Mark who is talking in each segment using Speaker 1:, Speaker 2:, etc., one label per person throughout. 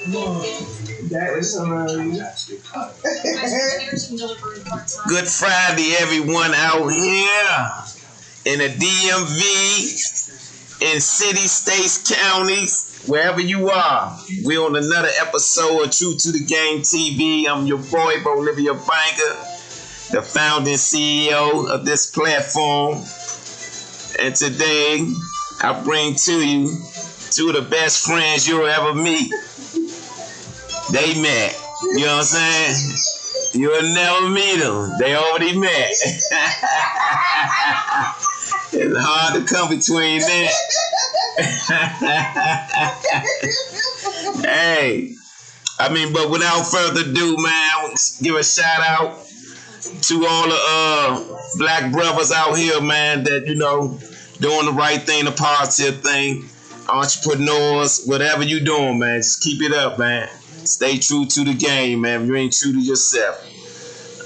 Speaker 1: That is hilarious.
Speaker 2: Good Friday, everyone out here in the DMV, in cities, states, counties, wherever you are. We're on another episode of True to the Game TV. I'm your boy, Bolivia Banker, the founding CEO of this platform. And today, I bring to you two of the best friends you'll ever meet. They met. You know what I'm saying? You'll never meet them. They already met. It's hard to come between that. Hey, but without further ado, man, I want to give a shout out to all the black brothers out here, man, that, doing the right thing, the positive thing, entrepreneurs, whatever you doing, man, just keep it up, man. Stay true to the game, man. If you ain't true to yourself.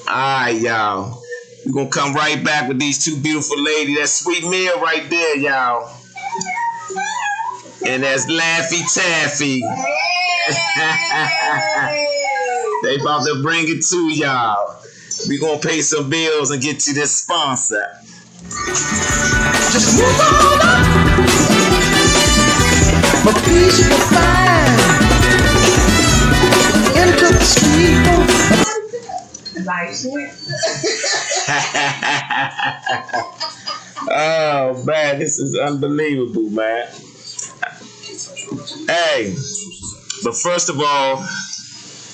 Speaker 2: Alright, y'all. We're gonna come right back with these two beautiful ladies. That's Sweet Meal right there, y'all. And that's Laffy Taffy. They about to bring it to y'all. We're gonna pay some bills and get to this sponsor.
Speaker 3: Just move on up. But please you can find into the street.
Speaker 1: Like shit.
Speaker 2: Oh man, this is unbelievable, man. Hey, but first of all,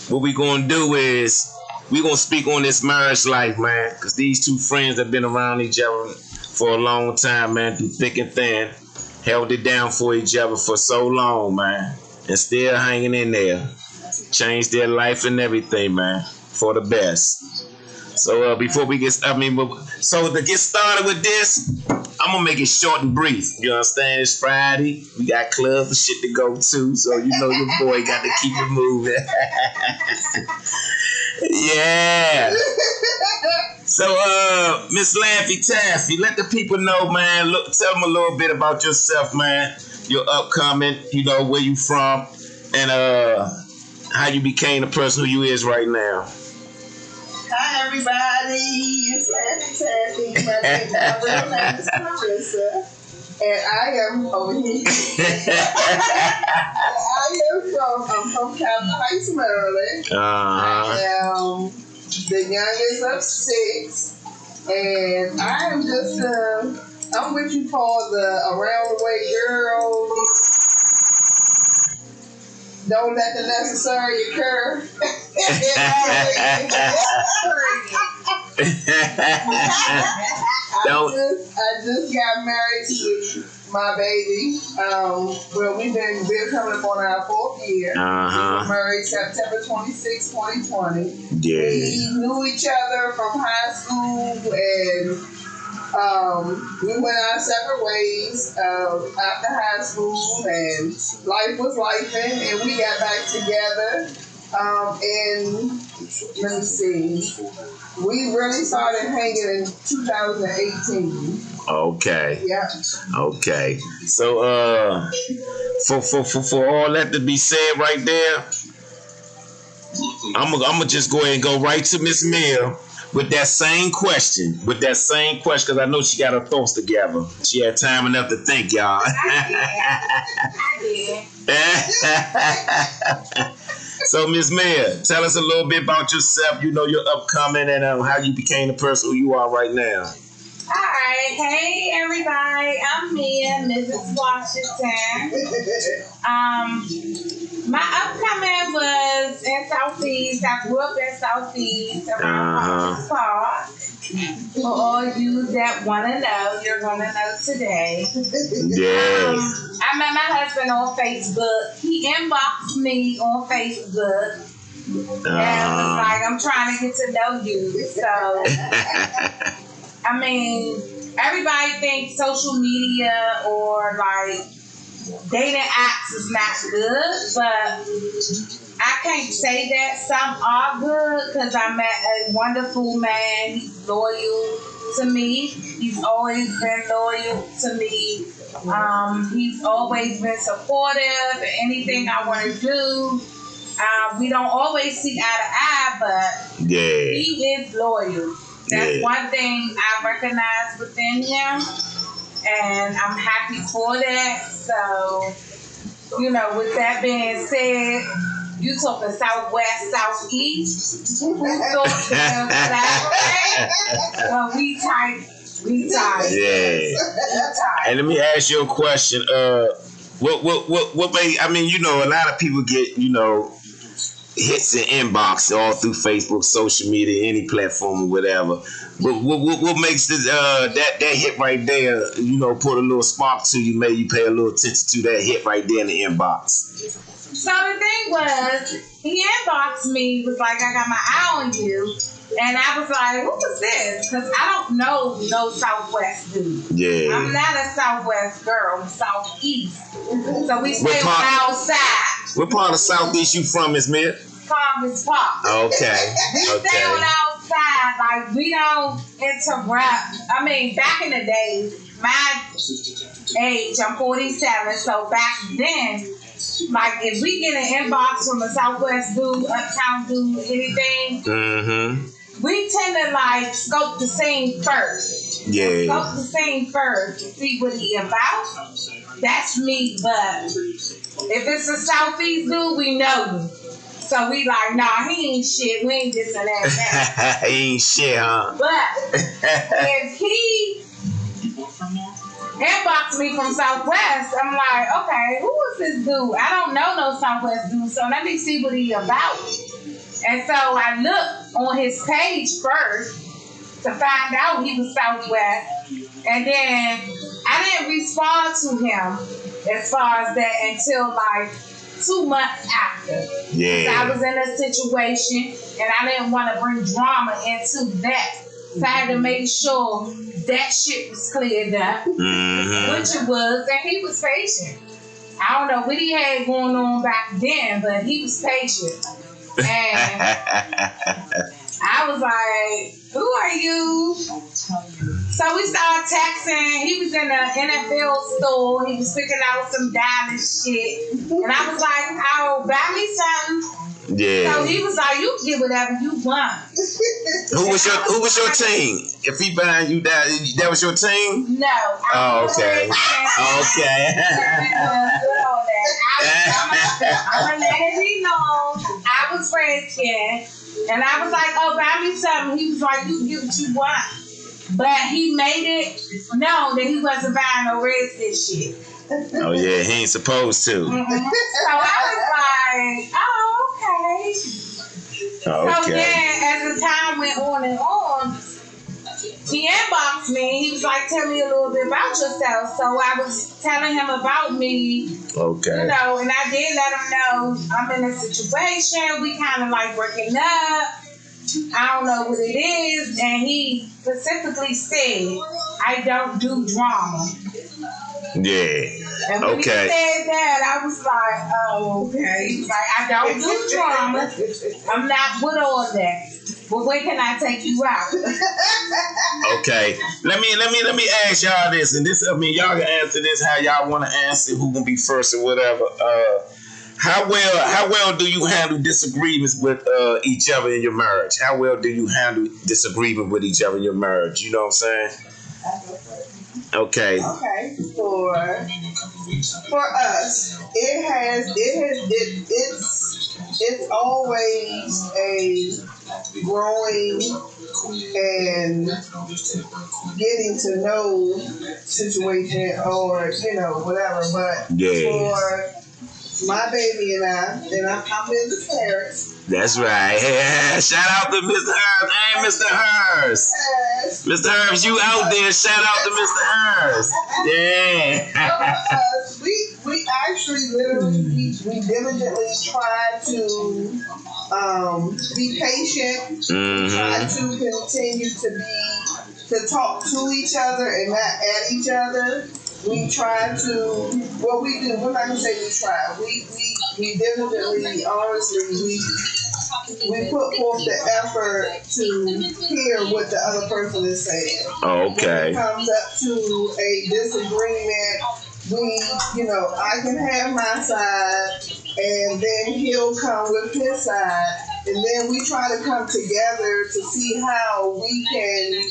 Speaker 2: what we gonna do is we gonna speak on this marriage life, man, because these two friends have been around each other for a long time, man, through thick and thin, held it down for each other for so long, man, and still hanging in there. Changed their life and everything, man, for the best. So before we get, so to get started with this, I'm gonna make it short and brief. You understand? It's Friday. We got clubs and shit to go to, so your boy got to keep it moving. Yeah. So, Miss Laffy Taffy, let the people know, man. Tell them a little bit about yourself, man. Your upcoming, where you from, and how you became the person who you is right now.
Speaker 1: Hi, everybody. It's Laffy Taffy. My real name is Clarissa. And I am over here. I'm from Calvin Heights, Maryland. I am the youngest of 6. And I am just, I'm what you call the around the way girl. Don't let the necessary occur. I just got married to my baby. We've been coming up on our 4th year. We were married September 26, 2020.
Speaker 2: Yeah.
Speaker 1: We knew each other from high school, and we went our separate ways after high school, and life was life, and we got back together. And let me see, we really started hanging in 2018.
Speaker 2: Okay.
Speaker 1: Yeah.
Speaker 2: Okay. So, for all that to be said right there, I'm gonna just go ahead and go right to Miss Mill. With that same question, because I know she got her thoughts together. She had time enough to think, y'all.
Speaker 4: I did.
Speaker 2: So, Miss Mia, tell us a little bit about yourself, your upcoming, and how you became the person who you are right now.
Speaker 4: All right. Hey, everybody. I'm Mia, Mrs. Washington. My upcoming was in Southeast. I grew up in Southeast around Park. For all you that want to know, you're going to know today.
Speaker 2: Yes.
Speaker 4: I met my husband on Facebook. He inboxed me on Facebook. And was like, I'm trying to get to know you. So, everybody thinks social media or like dating apps is not good, but I can't say that. Some are good because I met a wonderful man. He's loyal to me. He's always been loyal to me. He's always been supportive. Anything I want to do, We don't always see eye to eye, but
Speaker 2: Yeah.
Speaker 4: he is loyal. That's
Speaker 2: Yeah.
Speaker 4: one thing I recognize within him, and I'm happy for that. So, with that being said, you talking Southwest, Southeast. Who thought to collaborate? Well, we tight. We tight.
Speaker 2: Yeah.
Speaker 4: We tight.
Speaker 2: And let me ask you a question. What made, a lot of people get, hits in inbox all through Facebook, social media, any platform or whatever. What makes this that hit right there, put a little spark to you, maybe you pay a little attention to that hit right there in the inbox?
Speaker 4: So the thing was, he inboxed me, was like, I got my eye on you. And I was like, who was this? Because I don't know no Southwest dude.
Speaker 2: Yeah.
Speaker 4: I'm not a Southwest girl. I'm Southeast. So we stay on
Speaker 2: part-
Speaker 4: the outside.
Speaker 2: What part of Southeast you from, Miss Smith?
Speaker 4: Congress Park.
Speaker 2: Okay.
Speaker 4: We stay on the outside. Like, we don't interrupt. Back in the day, my age, I'm 47. So back then, like, if we get an inbox from a Southwest dude, uptown dude, anything,
Speaker 2: Mm-hmm.
Speaker 4: we tend to scope the scene first.
Speaker 2: Yeah.
Speaker 4: Scope the scene first to see what he about. That's me, but if it's a Southeast dude, we know you. So we like, nah, he ain't shit. We ain't this and that.
Speaker 2: He ain't shit, huh?
Speaker 4: But if he inbox me from Southwest, I'm like, okay, who is this dude? I don't know no Southwest dude, so let me see what he about. And so I looked on his page first to find out he was Southwest, and then I didn't respond to him as far as that until 2 months after.
Speaker 2: Yeah.
Speaker 4: So I was in a situation, and I didn't want to bring drama into that. So I had to make sure that shit was cleared up,
Speaker 2: Mm-hmm.
Speaker 4: which it was, and he was patient. I don't know what he had going on back then, but he was patient. And I was like, who are you? So we started texting. He was in the NFL store. He was picking out some Dallas shit. And I was like, oh, buy me something.
Speaker 2: Yeah.
Speaker 4: So he was like, you can get whatever you want.
Speaker 2: Who was your team? If he buying you that was your team?
Speaker 4: No.
Speaker 2: Oh, okay. Okay.
Speaker 4: I'm going to let it be known. I was Redskin. And I was like, oh, buy me something. He was like, you can get what you want. But he made it known that he wasn't buying no Redskin shit.
Speaker 2: Oh yeah, he ain't supposed to.
Speaker 4: Mm-hmm. So I was like, oh, okay. So
Speaker 2: Okay.
Speaker 4: then, as the time went on and on, he inboxed me. He was like, tell me a little bit about yourself. So I was telling him about me,
Speaker 2: Okay.
Speaker 4: and I did let him know I'm in a situation. We kind of breaking up. I don't know what it is. And he specifically said, I don't do drama.
Speaker 2: Yeah.
Speaker 4: And when he
Speaker 2: Okay.
Speaker 4: said that, I was like, oh, okay. He's like, I don't do drama. I'm not with all that. But when can I take you out?
Speaker 2: Okay. Let me ask y'all this, and this y'all can answer this how y'all want to answer. Who gonna be first or whatever. How well do you handle disagreements with each other in your marriage? How well do you handle disagreement with each other in your marriage? You know what I'm saying? Okay.
Speaker 1: Okay. For us, it's always a growing and getting to know situation or whatever. But
Speaker 2: Yeah.
Speaker 1: for my baby and I'm in the parents.
Speaker 2: That's right. Yeah. Shout out to Mr. Herbs. Hey, Mr. Herbs.
Speaker 1: Yes.
Speaker 2: Mr. Herbs, you out there. Shout out to Mr. Herbs. Yeah.
Speaker 1: We actually literally we diligently try to be patient. Try to continue to talk to each other and not at each other. We try to we're not gonna say we try. We diligently, honestly, we put forth the effort to hear what the other person is saying.
Speaker 2: Okay.
Speaker 1: When it comes up to a disagreement, I can have my side, and then he'll come with his side, and then we try to come together to see how we can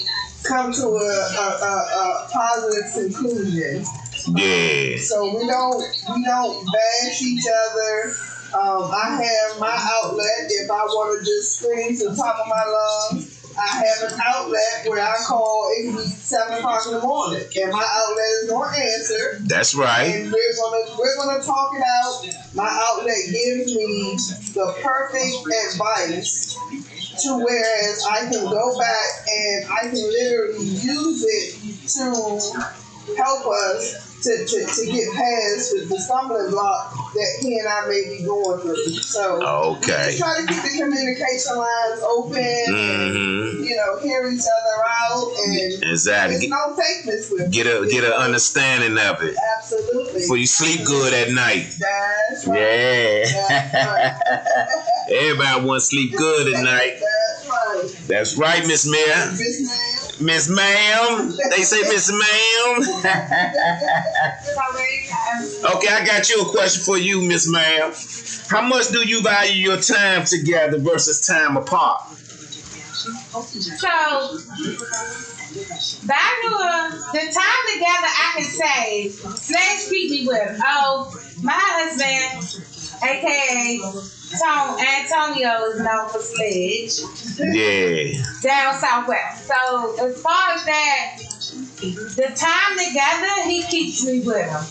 Speaker 1: come to a positive conclusion.
Speaker 2: Yeah.
Speaker 1: So we don't bash each other. I have my outlet if I want to just scream to the top of my lungs. I have an outlet where I call. It can be 7 o'clock in the morning, and my outlet is gonna answer.
Speaker 2: That's right.
Speaker 1: And we're gonna talk it out. My outlet gives me the perfect advice to whereas I can go back and I can literally use it to help us to get past the stumbling block that he and I may be going through. So
Speaker 2: okay.
Speaker 1: we try to keep the communication lines open and hear each other out, and
Speaker 2: exactly.
Speaker 1: There's no fakeness with
Speaker 2: get an understanding of it.
Speaker 1: Absolutely.
Speaker 2: Before you sleep good at night.
Speaker 1: That's right.
Speaker 2: Yeah.
Speaker 1: That's right.
Speaker 2: Everybody wants to sleep good at night.
Speaker 1: That's right.
Speaker 2: That's right, Miss Ma'am.
Speaker 1: Miss Ma'am.
Speaker 2: Miss Ma'am. They say Miss Ma'am. Okay, I got you a question for you, Miss Ma'am. How much do you value your time together versus time apart?
Speaker 4: So, value the time together I can say, Sledge keep me with. Oh, my husband, aka Antonio, is known for Sledge.
Speaker 2: Yeah.
Speaker 4: Down southwest. So, as far as that, the time together, he keeps me with him.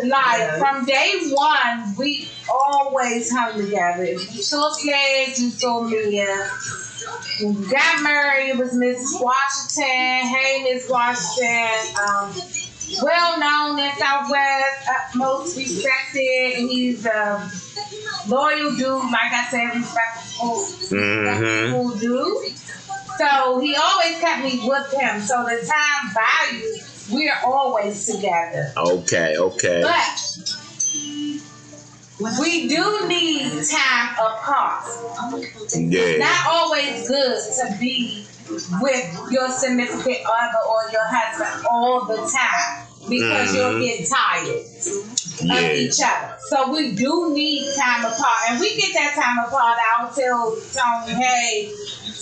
Speaker 4: Like, from day one, we always hung together. If you saw Sledge, you saw me. When we got married, it was Mrs. Washington. Hey, Miss Washington. Well known in Southwest, most respected. He's a loyal dude, like I said, respectful dude. So he always kept me with him. So the time value, we are always together.
Speaker 2: Okay.
Speaker 4: But we do need time apart.
Speaker 2: Yeah.
Speaker 4: It's not always good to be with your significant other or your husband all the time because you'll get tired of each other. So we do need time apart. And we get that time apart. I'll tell Tony, hey,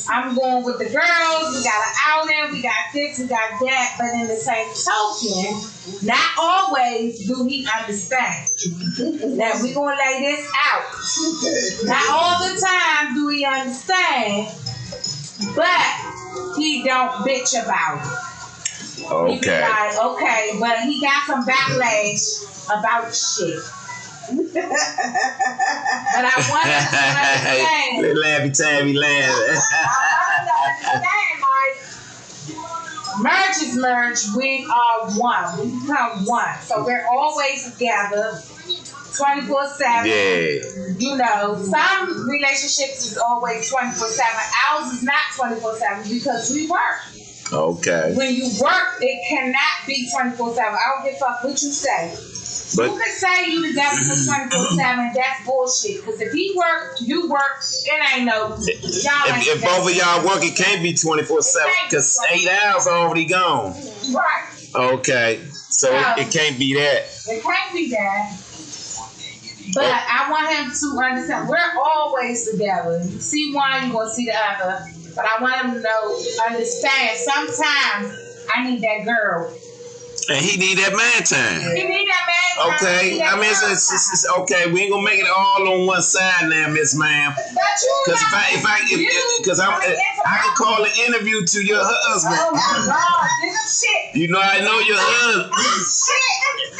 Speaker 4: I'm going with the girls. We got an outing. We got this. We got that. But in the same token, not always do he understand that we're going to lay this out. Not all the time do he understand, but he don't bitch about it.
Speaker 2: Okay.
Speaker 4: He be like, okay, but he got some backlash about shit. But I want to understand.
Speaker 2: Laughy Tabby laugh.
Speaker 4: I want to understand, like, merge is merge. We are one. We become one. So we're always together 24/7.
Speaker 2: Yeah.
Speaker 4: You know, some relationships is always 24/7. Ours is not 24/7 because we work.
Speaker 2: Okay.
Speaker 4: When you work, it cannot be 24/7. I don't give a fuck what you say.
Speaker 2: But
Speaker 4: you can say you together for 24/7. That's bullshit. Because if he work, you work. It ain't no.
Speaker 2: if both of y'all work, it can't be 24/7 because 8 hours are already gone.
Speaker 4: Right.
Speaker 2: Okay. So it can't be that.
Speaker 4: It can't be that. But I want him to understand we're always together. You see one, you're gonna see the other. But I want him to understand. Sometimes I need that girl.
Speaker 2: And he need that man time.
Speaker 4: He need that man time.
Speaker 2: Okay, I mean it's okay. We ain't gonna make it all on one side now, Miss Ma'am. Because I can call an interview to your husband.
Speaker 4: Oh my God, this is shit.
Speaker 2: You know I know your husband.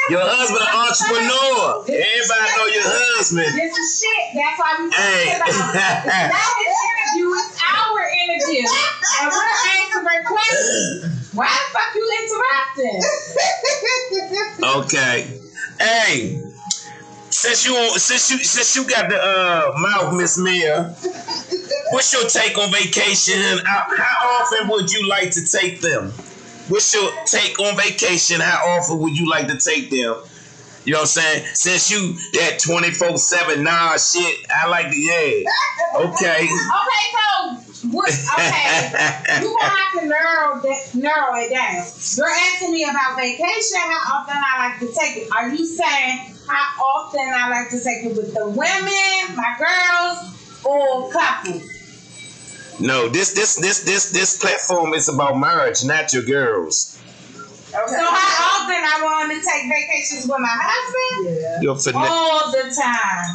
Speaker 2: Your husband an entrepreneur. Everybody know your husband.
Speaker 4: This is shit. That's why we talking about it. Not his interview, it's our interview. And we're answering questions. Why the fuck you interrupting?
Speaker 2: Okay. Hey, since you got the mouth, Miss Mia, what's your take on vacation? And how often would you like to take them? What's your take on vacation? How often would you like to take them? You know what I'm saying? Since you that 24/7 shit, I like the Okay.
Speaker 4: Okay, so what? Okay, you gonna have to narrow it down. You're asking me about vacation. How often I like to take it? Are you saying how often I like to take it with the women, my girls, or couples.
Speaker 2: No, this platform is about marriage, not your girls.
Speaker 1: Okay.
Speaker 4: So how often I want to take vacations with my husband?
Speaker 1: Yeah.
Speaker 2: Your finesse.
Speaker 4: All the time.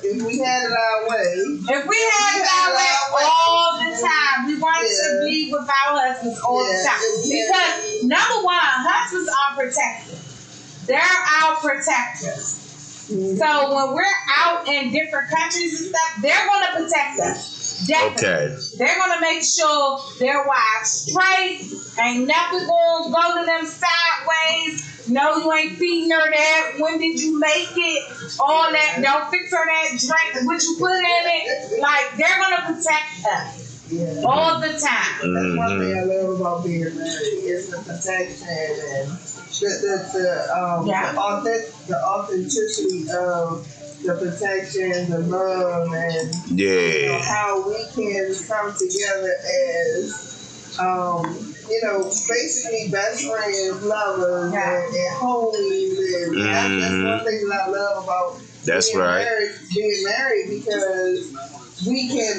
Speaker 1: If we had it our way.
Speaker 4: If we had it our way all the time, we want to be with our husbands all the time. Because number one, husbands are protectors. They're our protectors. So when we're out in different countries and stuff, they're going to protect us. Definitely.
Speaker 2: Okay.
Speaker 4: They're going to make sure their wives straight. Ain't nothing going to go to them sideways. No, you ain't feeding her that. When did you make it? All that. Don't fix her that drink. What you put in it. Like, they're going to protect us.
Speaker 1: Yeah.
Speaker 4: All the time.
Speaker 1: That's one thing I love about being married is the protection and the authenticity of the protection, the love, and how we can come together as basically best friends, lovers, and homies. And that's one thing that I love about being married because we can,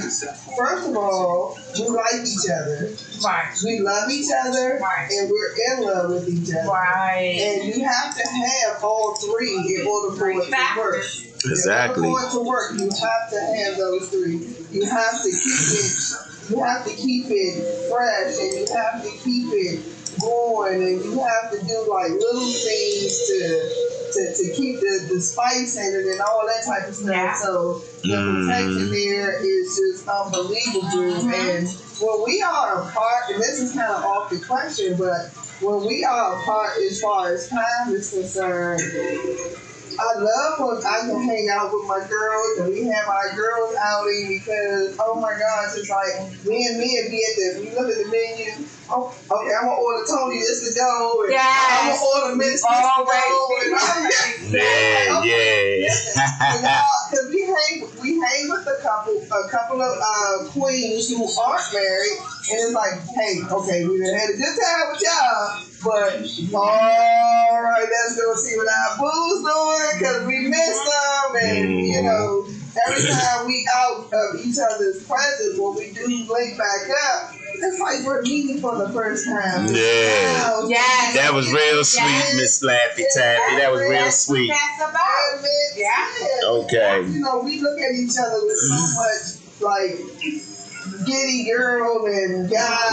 Speaker 1: first of all, we like each other.
Speaker 4: Right.
Speaker 1: We love each other.
Speaker 4: Right.
Speaker 1: And we're in love with each other.
Speaker 4: Right.
Speaker 1: And you have to have all three in order for it to work.
Speaker 2: Exactly.
Speaker 1: In order for it to work, you have to have those three. You have to keep it fresh, and you have to keep it going, and you have to do like little things to keep the spice in it and all that type of stuff.
Speaker 4: Yeah.
Speaker 1: So the protection there is just unbelievable. And when we are apart, and this is kind of off the question, but when we are apart as far as time is concerned, I love when I can hang out with my girls and we have our girls outing because, oh my gosh, it's like me and Mia be at we look at the menu. Oh, okay, I'm going to order Tony this to go. And I'm going to order Miss this to go. Because we hang with a couple of queens who aren't married. And it's like, hey, okay, we done had a good time with y'all. But, all right, let's go see what our boo's doing because we missed them. And, every time we out of each other's presence, when we do link back up, it's like we're meeting for the first time.
Speaker 2: Yeah.
Speaker 4: Yes.
Speaker 2: That was real sweet, Miss Laffy Taffy. That was real sweet.
Speaker 4: That's about it. Yeah.
Speaker 2: Okay.
Speaker 1: We look at each other with so much, like, giddy girl and guy.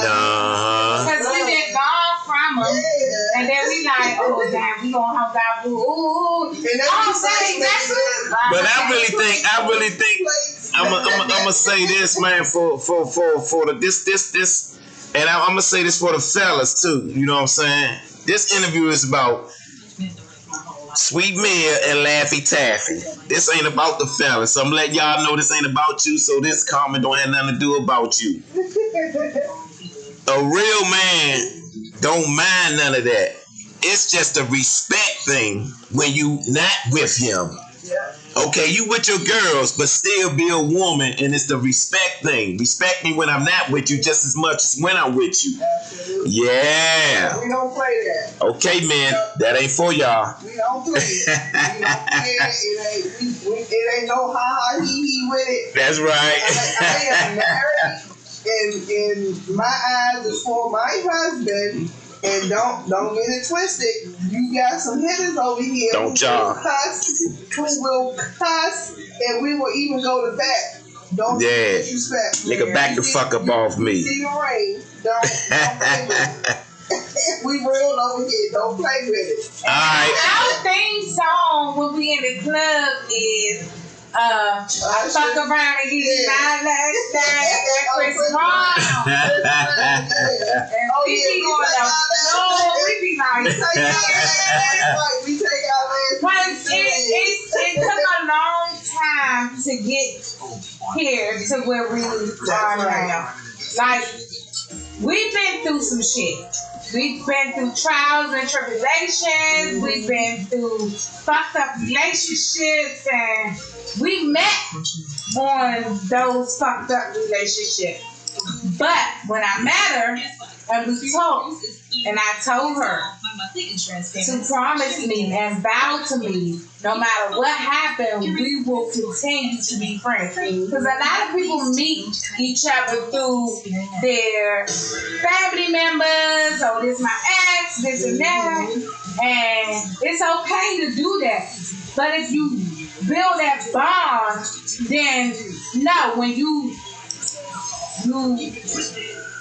Speaker 4: Because we been gone from them. Yeah. And then we like, oh, damn, we gonna hug out. Ooh.
Speaker 1: And
Speaker 2: but I really think I'm gonna say this, man, for the this and I'm gonna say this for the fellas too. You know what I'm saying? This interview is about Sweet Mia and Laffy Taffy. This ain't about the fellas. So I'm letting y'all know this ain't about you. So this comment don't have nothing to do about you. A real man don't mind none of that. It's just a respect thing when you not with him. Okay, you with your girls, but still be a woman, and it's the respect thing. Respect me when I'm not with you just as much as when I'm with you.
Speaker 1: Absolutely.
Speaker 2: Yeah.
Speaker 1: We don't play that.
Speaker 2: Okay, man, that ain't for y'all.
Speaker 1: We don't play it. It ain't no ha he with it.
Speaker 2: That's right.
Speaker 1: I am married, and in my eyes, it's for my husband. And don't get it twisted. You got some hitters over here.
Speaker 2: Don't y'all?
Speaker 1: Who will cuss, and we will even go to bat. Don't disrespect.
Speaker 2: Nigga, back the fuck up off me.
Speaker 1: See the rain. Don't play with it. We real over here. Don't play with it.
Speaker 2: All right.
Speaker 4: Our theme song when we in the club is I fuck around and give you my last dance at Chris Brown. And we be going up. No, we be like,
Speaker 1: we take our last.
Speaker 4: But it took a long time to get here to where we are now. Like, we've been through some shit. We've been through trials and tribulations. We've been through fucked up relationships, and we met on those fucked up relationships. But when I met her and we talked, and I told her, to promise me and vow to me, no matter what happened, we will continue to be friends. Because a lot of people meet each other through their family members, or this my ex, this and that, and it's okay to do that. But if you build that bond, then no, when you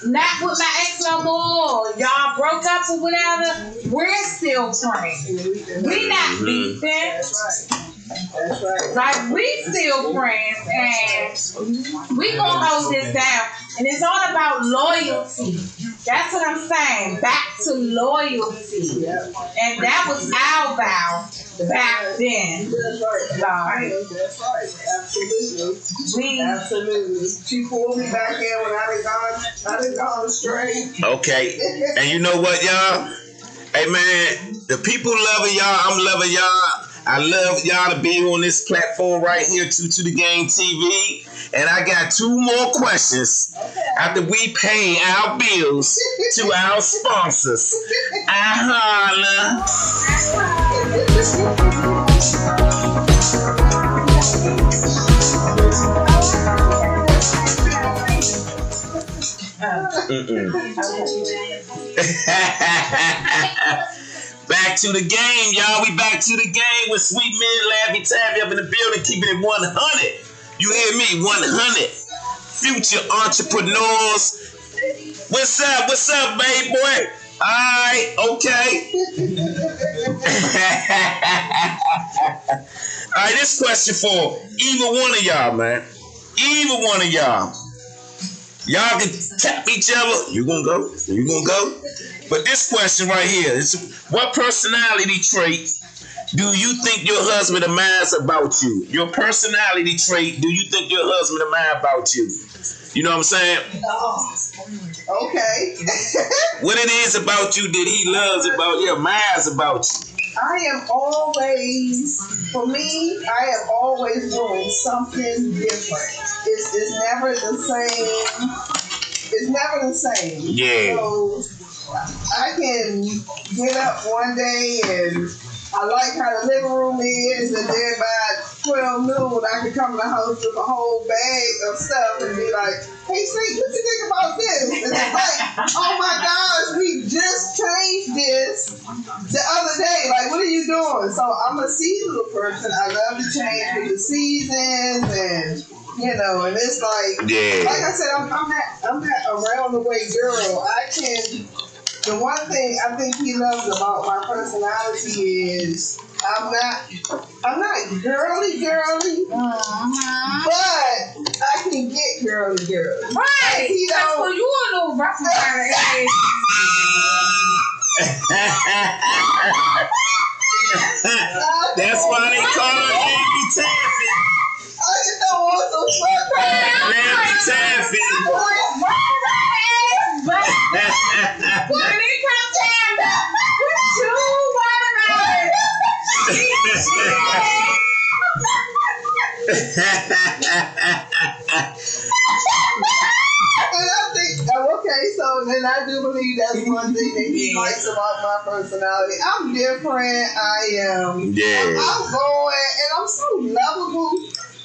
Speaker 4: not with my ex no more, y'all broke up or whatever, we're still friends. We not beefing.
Speaker 1: That's right.
Speaker 4: Like, we still friends, and we gonna hold this down. And it's all about loyalty. That's what I'm saying. Back to loyalty. And that was our vow back then.
Speaker 1: That's right. That's right. Absolutely. Absolutely. She pulled me back in when I done gone astray.
Speaker 2: Okay. And you know what, y'all? Hey, man, the people loving y'all. I'm loving y'all. I love y'all to be on this platform right here, to the Game TV. And I got 2 more questions after we pay our bills to our sponsors. I holla. Back to the game, y'all. We back to the game with Sweet Mint, Laffy Taffy up in the building, keeping it 100. You hear me? 100. Future entrepreneurs. What's up, baby boy? Alright, okay. Alright, this question for either one of y'all, man. Either one of y'all. Y'all can tap each other. You gonna go? You gonna go? But this question right here is, what personality trait do you think your husband admires about you? Your personality trait, do you think your husband admires about you? You know what I'm saying?
Speaker 1: Oh, okay.
Speaker 2: What it is about you that he loves about you, admires about you?
Speaker 1: I am always doing something different. It's never the same. It's never the same.
Speaker 2: Yeah.
Speaker 1: So I can get up one day and I like how the living room is, and then by 12 noon I can come to the house with a whole bag of stuff and be like, hey, Snake, what you think about this? And it's like, oh my gosh, we just changed this the other day. Like, what are you doing? So I'm a seasonal person. I love to change with the seasons, and you know, and it's like, like I said, I'm that around the way girl. The one thing I think he loves about my personality is I'm not girly, but I can get girly.
Speaker 4: Right.
Speaker 1: He
Speaker 4: That's
Speaker 1: don't.
Speaker 4: what you a little rough kind of age.
Speaker 2: That's why they call her Laffy Taffy.
Speaker 1: I just don't want some fun.
Speaker 2: Laffy Taffy.
Speaker 4: When it comes time to put 2 watermelons,
Speaker 1: And I think, okay, so then I do believe that's one thing that he likes about my personality. I'm different. I am. I'm outgoing, and I'm so lovable.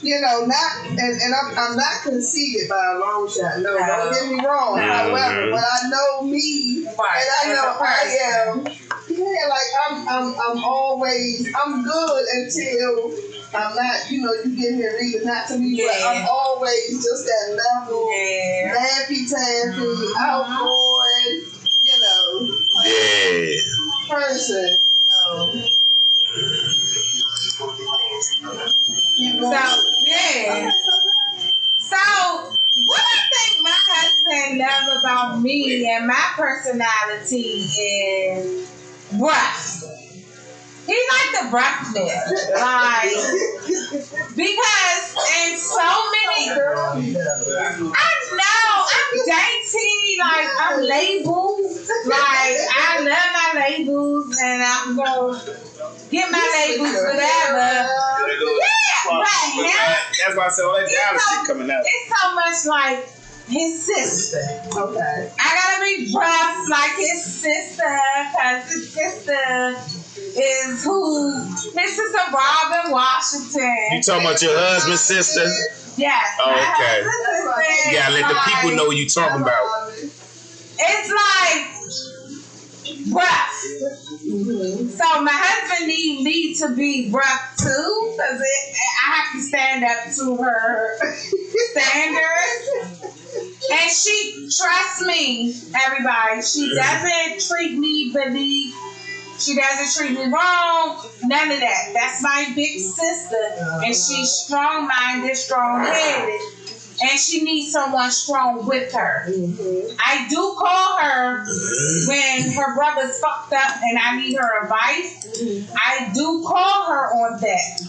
Speaker 1: You know, I'm not conceited by a long shot. No, don't get me wrong. However, but I know me, and I know I am. Yeah, like I'm good until I'm not. You know, you get here reading not to me, but I'm always just that level, Laffy Taffy, outgoing. You know, person.
Speaker 4: So, what I think my husband loves about me and my personality is rough. He like the roughness, like, because in so many, I know I'm dainty, like I'm labeled, like I love my labels, and I'm gonna get my labels, whatever. Yeah, but him,
Speaker 2: that's why I said all that shit coming out.
Speaker 4: It's so much like his sister.
Speaker 1: Okay.
Speaker 4: I gotta me rough like his sister, because his sister is his sister Robin Washington.
Speaker 2: You talking about your husband's sister?
Speaker 4: Yes.
Speaker 2: Oh,
Speaker 4: my
Speaker 2: okay.
Speaker 4: husband's sister
Speaker 2: Yeah, let the
Speaker 4: is
Speaker 2: people
Speaker 4: like-
Speaker 2: know what you talking about.
Speaker 4: It's like rough. So my husband need me to be rough too, because I have to stand up to her standards. And she trusts me, everybody. She doesn't treat me beneath. She doesn't treat me wrong. None of that. That's my big sister. And she's strong-minded, strong-headed. And she needs someone strong with her. I do call her when her brother's fucked up and I need her advice. I do call her on that.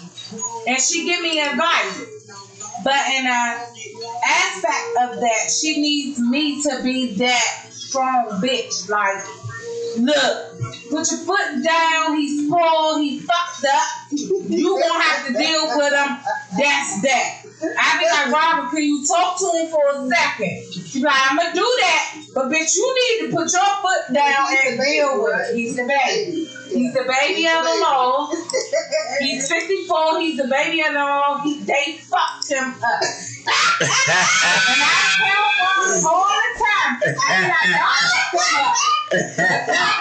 Speaker 4: And she give me advice. But in an aspect of that, she needs me to be that strong bitch. Like, look, put your foot down. He's spoiled. He fucked up. You gonna have to deal with him. That's that. I be like, Robert, can you talk to him for a second? She's like, I'm gonna do that, but bitch, you need to put your foot down and deal with it. He's the baby. He's the baby of the law. He's 54. He's the baby of the law. They fucked him up. And I tell Robert all the time. I be like, y'all fucked him up.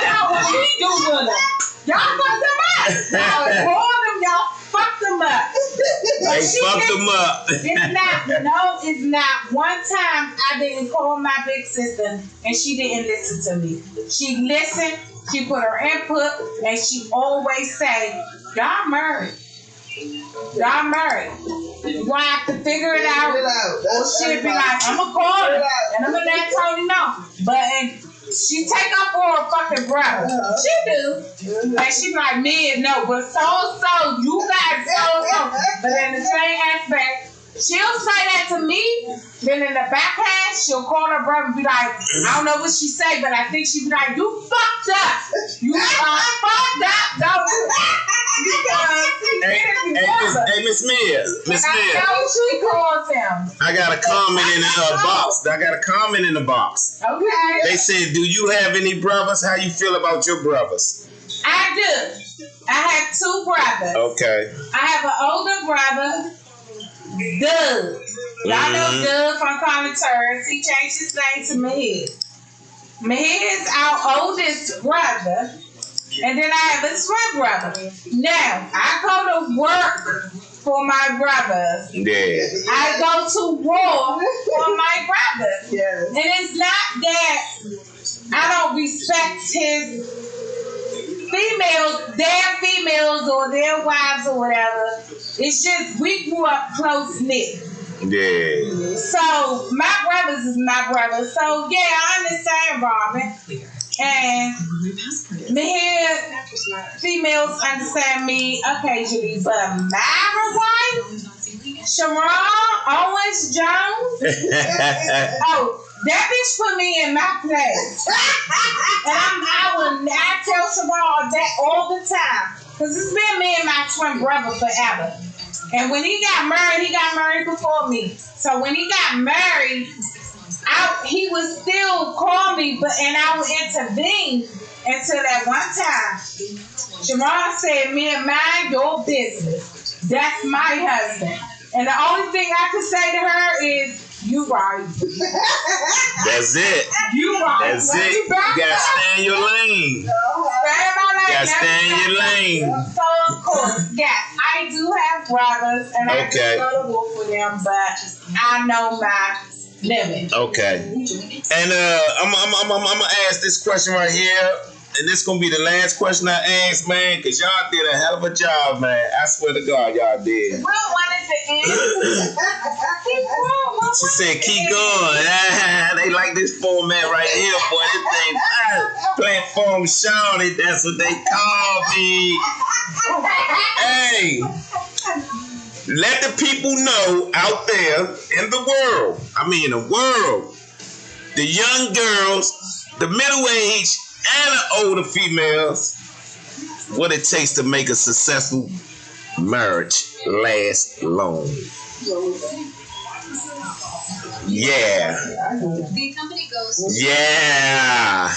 Speaker 4: Y'all what we do with him. Y'all fucked him up. Y'all called him. Y'all fucked him up.
Speaker 2: They fucked them up.
Speaker 4: It's not. One time I didn't call my big sister and she didn't listen to me. She listened, she put her input, and she always say, y'all married. Y'all married. You gonna have to figure it out. Or she'll be like, I'm gonna call her and I'm gonna let Tony know. But she take up for her fucking brother. She do. And she like, me no, but so, you got so. But in the same aspect, she'll say that to me, then in the backhand, she'll call her brother and be like, I don't know what she say, but I think she be like, you fucked up. You are fucked up, don't you?
Speaker 2: Hey, Miss Mia. Miss
Speaker 4: I
Speaker 2: Mia.
Speaker 4: know she calls him.
Speaker 2: I got a comment in the box. I got a comment in the box.
Speaker 4: Okay.
Speaker 2: They said, do you have any brothers? How you feel about your brothers?
Speaker 4: I do. I have two brothers.
Speaker 2: Okay.
Speaker 4: I have an older brother, Doug. Y'all know Doug from Common Terms. He changed his name to Mahid. Mahid is our oldest brother. And then I have a twin brother. Now, I go to work for my brothers.
Speaker 2: Yeah.
Speaker 4: I go to war for my brothers.
Speaker 1: Yes.
Speaker 4: And it's not that I don't respect his females, their females or their wives or whatever. It's just we grew up close knit.
Speaker 2: Yeah.
Speaker 4: So my brothers is my brothers. So yeah, I understand Robin. And here females understand me occasionally, but my wife, Sharon Owens Jones, that bitch put me in my place. And I tell Sharon that all the time. Because it's been me and my twin brother forever. And when he got married before me. So when he got married, he would still call me, and I would intervene until that one time. Sharon said, me and mind your business. That's my husband. And the only thing I could say to her is, you right.
Speaker 2: That's it.
Speaker 4: You right.
Speaker 2: That's it. You gotta stay in your lane. You gotta stay in your lane.
Speaker 4: So of course, yes, I do have brothers, and I do go to war for them, but I know my limit.
Speaker 2: Okay. And I'm gonna ask this question right here, and this gonna be the last question I ask, man, because y'all did a hell of a job, man. I swear to God, y'all did.
Speaker 4: Will wanted to end.
Speaker 2: She said, keep going. They like this format right here, boy. This thing, Platform Shawty, that's what they call me. Hey. Let the people know out there in the world, the young girls, the middle-aged, and the older females, what it takes to make a successful marriage last long. Yeah.
Speaker 5: The company goes.
Speaker 2: Yeah.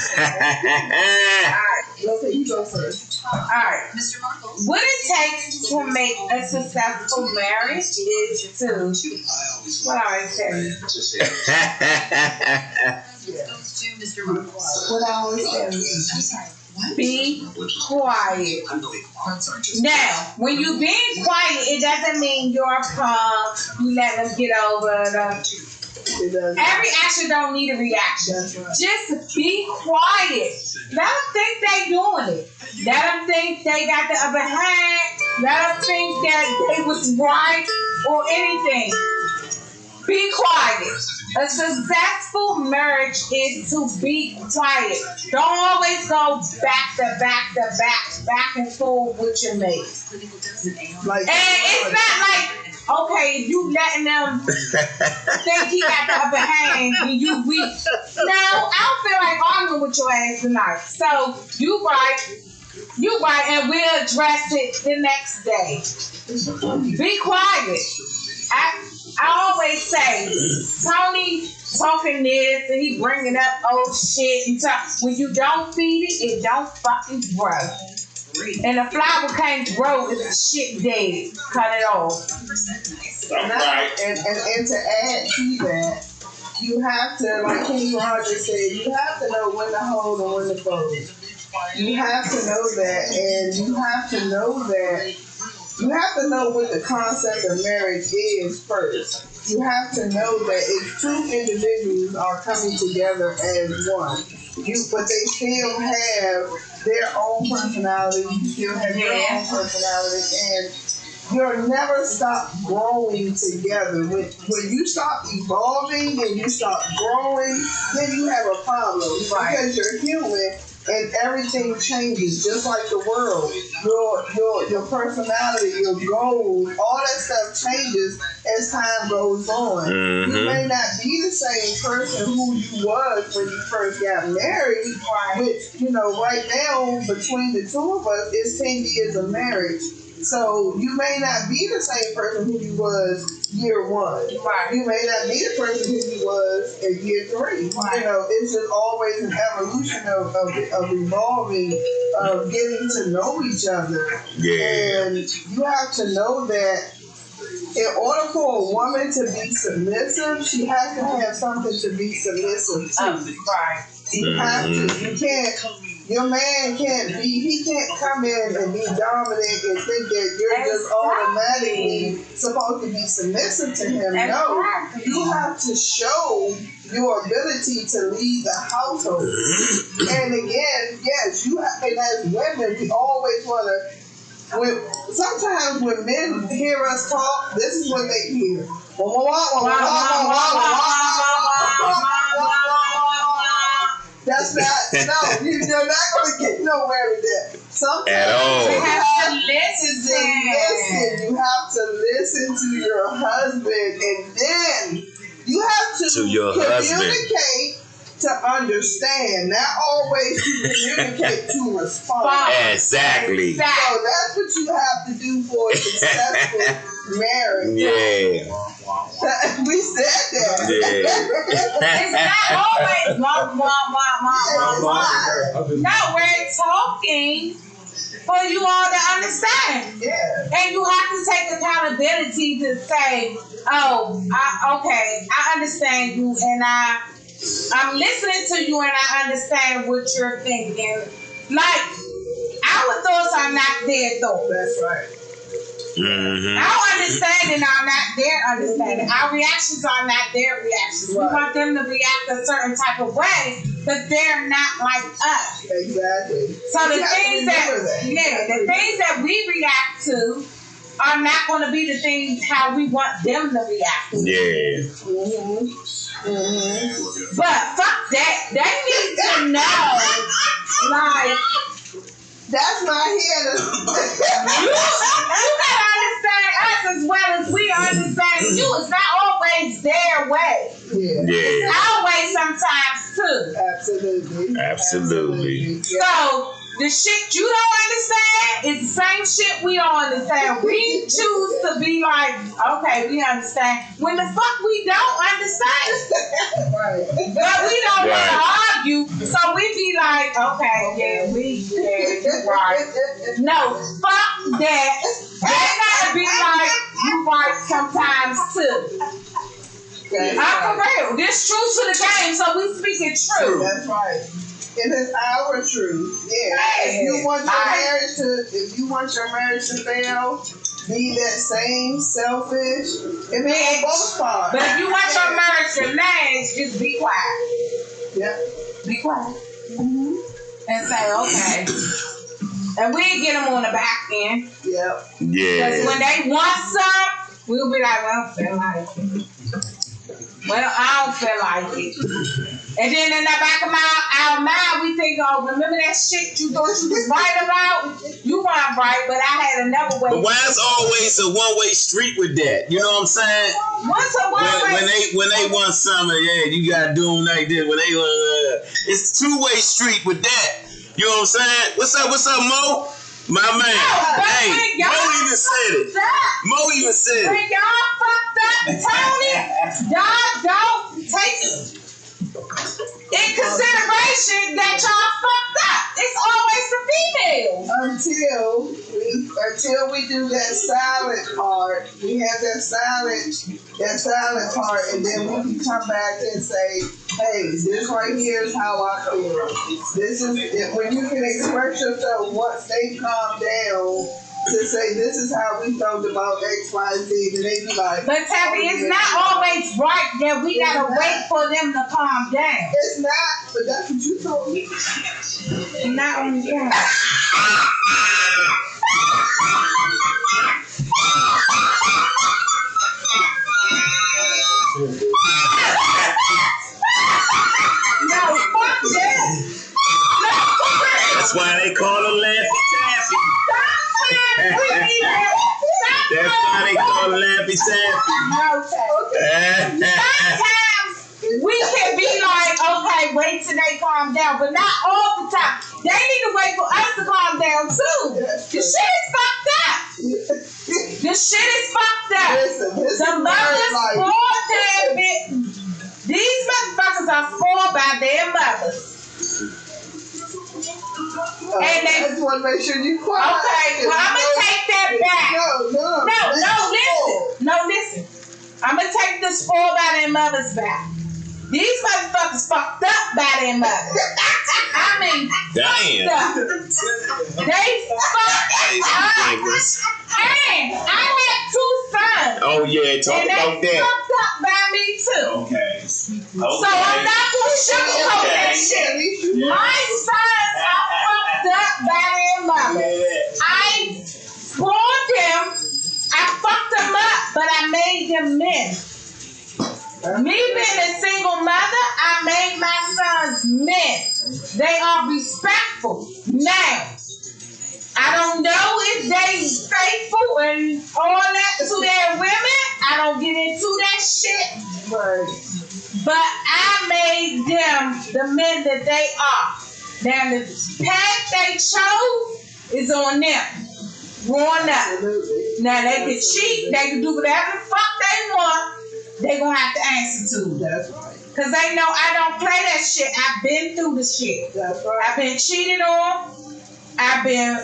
Speaker 1: Okay, you go first.
Speaker 4: Alright.
Speaker 5: Mr. Markle.
Speaker 4: What it takes to make a successful marriage is to, what I always say,
Speaker 5: Goes to Mr. Markle.
Speaker 4: what I always say,
Speaker 5: I'm sorry. What?
Speaker 4: be quiet. Now, when you being quiet, it doesn't mean you're calm, you let them get over them.
Speaker 1: It does.
Speaker 4: Every action don't need a reaction. Just be quiet. Let them think they doing it. Let them think they got the upper hand. Let them think that they was right or anything. Be quiet. A successful marriage is to be quiet. Don't always go back and forth with your mate.
Speaker 1: Like,
Speaker 4: And it's not like, okay, if you letting them think he got the upper hand and you weak. No, I don't feel like arguing with your ass tonight. So you right, and we'll address it the next day. Be quiet. I always say, Tony talking this and he bringing up old shit and talk. When you don't feed it, it don't fucking grow. And a flower can't grow if the shit dead. Cut it off.
Speaker 1: and to add to that, you have to, like Kenny Rogers said, you have to know when to hold and when to fold. You have to know that, and you have to know what the concept of marriage is first. You have to know that if two individuals are coming together as one, but they still have their own personality, you still have your own personality, and you'll never stop growing together. When you stop evolving and you stop growing, then you have a problem.
Speaker 4: Right.
Speaker 1: Because you're human and everything changes, just like the world. Your personality, your goals, all that stuff changes as time goes on.
Speaker 2: Mhm.
Speaker 1: You may not be the same person who you was when you first got married, which, right now, between the two of us, it's 10 years of marriage. So you may not be the same person who you was year one.
Speaker 4: Right.
Speaker 1: You may not be the person who you was at year 3.
Speaker 4: Right.
Speaker 1: It's just always an evolution of evolving, of getting to know each other.
Speaker 2: Yeah.
Speaker 1: And you have to know that in order for a woman to be submissive, she has to have something to be submissive to.
Speaker 4: Right.
Speaker 1: You have to. Your man he can't come in and be dominant and think that you're just automatically supposed to be submissive to him. No, you have to show your ability to lead the household. And again, yes, and as women, we always want to. Sometimes when men hear us talk, this is what they hear. That's not, you're not going to get nowhere with that. Sometimes
Speaker 2: At all.
Speaker 4: You have to listen.
Speaker 1: You have to listen to your husband, and then you have to
Speaker 2: your
Speaker 1: communicate to understand, not always to communicate to respond.
Speaker 2: Exactly.
Speaker 1: So that's what you have to do for a successful marriage.
Speaker 2: Yeah.
Speaker 1: We said that.
Speaker 2: Yeah.
Speaker 4: It's not always No, we're talking for you all to understand.
Speaker 1: Yeah.
Speaker 4: And you have to take accountability to say, I understand you, and I'm listening to you, and I understand what you're thinking. Like, our thoughts are not their thoughts.
Speaker 1: That's right.
Speaker 2: Mm-hmm.
Speaker 4: Our understanding are not their understanding. Our reactions are not their reactions. We want them to react a certain type of way, but they're not like us.
Speaker 1: Exactly.
Speaker 4: So the things that we react to are not going to be the things how we want them to react to.
Speaker 2: Yeah.
Speaker 1: Mm-hmm. Mm-hmm.
Speaker 4: But fuck that. They need to know, like,
Speaker 1: that's not here to.
Speaker 4: you gotta understand us as well as we understand you. It's not always their way.
Speaker 1: Yeah.
Speaker 2: Yeah.
Speaker 4: It's our way sometimes too.
Speaker 1: Absolutely.
Speaker 2: Absolutely.
Speaker 4: So the shit you don't understand is the same shit we don't understand. We choose to be like, okay, we understand. When the fuck we don't understand.
Speaker 1: Right.
Speaker 4: But we don't want to argue, so we be like, okay, you're right. No, fuck that. They gotta be like, you right sometimes too. I'm for real. This true to the game, so we speaking true.
Speaker 1: That's right. It is our truth. Yeah. If you want your marriage to fail, be that same selfish and be on both parts.
Speaker 4: But if you want your marriage to last, just be quiet.
Speaker 1: Yep.
Speaker 4: Be quiet. And say, okay. And we'll get them on the back end.
Speaker 1: Yep.
Speaker 2: Yeah.
Speaker 4: Because when they want some, we'll be like, well, I don't feel like it. Well, I don't feel like it. And then in the back of our mind, we think, oh, remember that shit you thought you was right about? You weren't right, but I had another way.
Speaker 2: But why is always a one-way street with that? You know what I'm saying?
Speaker 4: What's a one-way?
Speaker 2: When they want something, yeah, you gotta do them like this. When they it's a two-way street with that. You know what I'm saying? What's up, Mo? My man. Hey, Mo even said it. Mo even said it.
Speaker 4: When y'all fucked up, Tony, y'all don't take in consideration that y'all fucked up. It's always the females.
Speaker 1: Until we do that silent part, we have that silent part, and then we can come back and say, hey, this right here is how I feel. This is it. When you can express yourself once they calm down to say this is how we felt about X, Y, Z, then they be like,
Speaker 4: but Tabby, it's not always right that we gotta wait for them to calm down.
Speaker 1: It's not, but that's what you told me.
Speaker 4: Not only that. No, fuck that.
Speaker 2: That's why they call her Laffy Taffy. That's why they call her Laffy Taffy.
Speaker 4: Sometimes we can be like, okay, wait till they calm down, but not all the time. They need to wait for us to calm down too. The shit is fucked up. The shit is fucked up. The mothers spoiled their bit. These motherfuckers are spoiled by their mothers. And they
Speaker 1: I just want to make sure you quiet.
Speaker 4: okay, well, I'm gonna take that back. No, listen. I'm gonna take the spoiled by their mothers back. These motherfuckers fucked up by their mothers. I mean,
Speaker 2: damn.
Speaker 4: fucked up. They fucked up. And I had 2 sons.
Speaker 2: Oh yeah, talk
Speaker 4: And
Speaker 2: about
Speaker 4: they
Speaker 2: that.
Speaker 4: fucked up by me too.
Speaker 2: Okay.
Speaker 4: So I'm not gonna sugarcoat that shit. My sons are fucked up by their mother. I spoiled them. I fucked them up, but I made them men. Me being a single mother, I made my sons men. They are respectful. Now, I don't know if they faithful and all that to their women. I don't get into that shit. But I made them the men that they are. Now, the path they chose is on them. Growing up. Now, they can cheat. They can do whatever the fuck they want. They gonna have to answer to.
Speaker 1: That's right.
Speaker 4: Cause they know I don't play that shit. I've been through the shit.
Speaker 1: That's right.
Speaker 4: I've been cheated on. I've been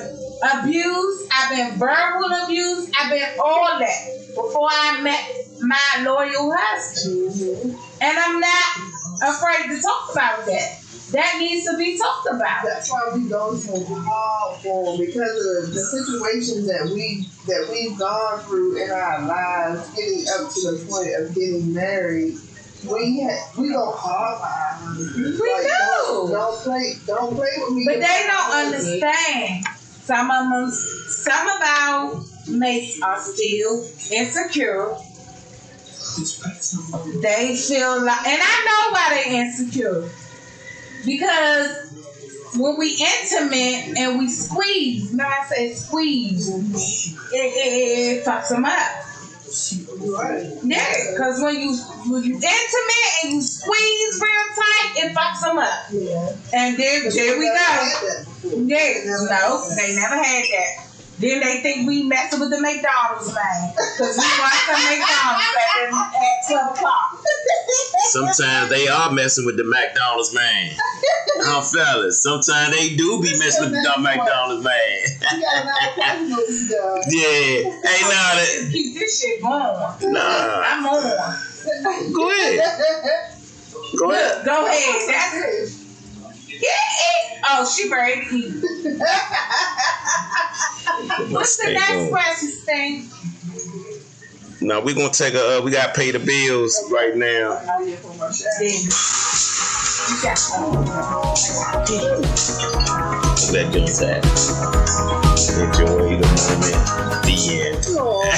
Speaker 4: abused. I've been verbal abused. I've been all that before I met my loyal husband. And I'm not afraid to talk about that. That needs to be talked about.
Speaker 1: That's why we go so hard for, because of the situations that we've gone through in our lives, getting up to the point of getting married. We go hard for our husbands.
Speaker 4: We do.
Speaker 1: Don't play with me.
Speaker 4: But they don't understand. Some of our mates are still insecure. They feel like, and I know why they're insecure. Because when we intimate and we squeeze, you know I say squeeze, it fucks them up.
Speaker 1: Right.
Speaker 4: Yeah, because when you intimate and you squeeze real tight, it fucks them up.
Speaker 1: Yeah.
Speaker 4: And there we go. Yeah, no, they never had that. Then they think we messing with the McDonald's man. Because we want some McDonald's at 12 o'clock.
Speaker 2: Sometimes they are messing with the McDonald's man. Fellas, sometimes they do be messing with the McDonald's man.
Speaker 1: You got another question to be done.
Speaker 2: Yeah. Hey, now that.
Speaker 4: Keep this shit going.
Speaker 2: Nah.
Speaker 4: I'm on.
Speaker 2: Go ahead. Go ahead.
Speaker 4: Look, go ahead. That's it. Yeah. Oh, she ready to eat. What's the next question, Sting?
Speaker 2: No, we're gonna take a. We gotta pay the bills right now.
Speaker 4: You got
Speaker 2: Let them tap. Enjoy the moment. The end.
Speaker 1: Aw.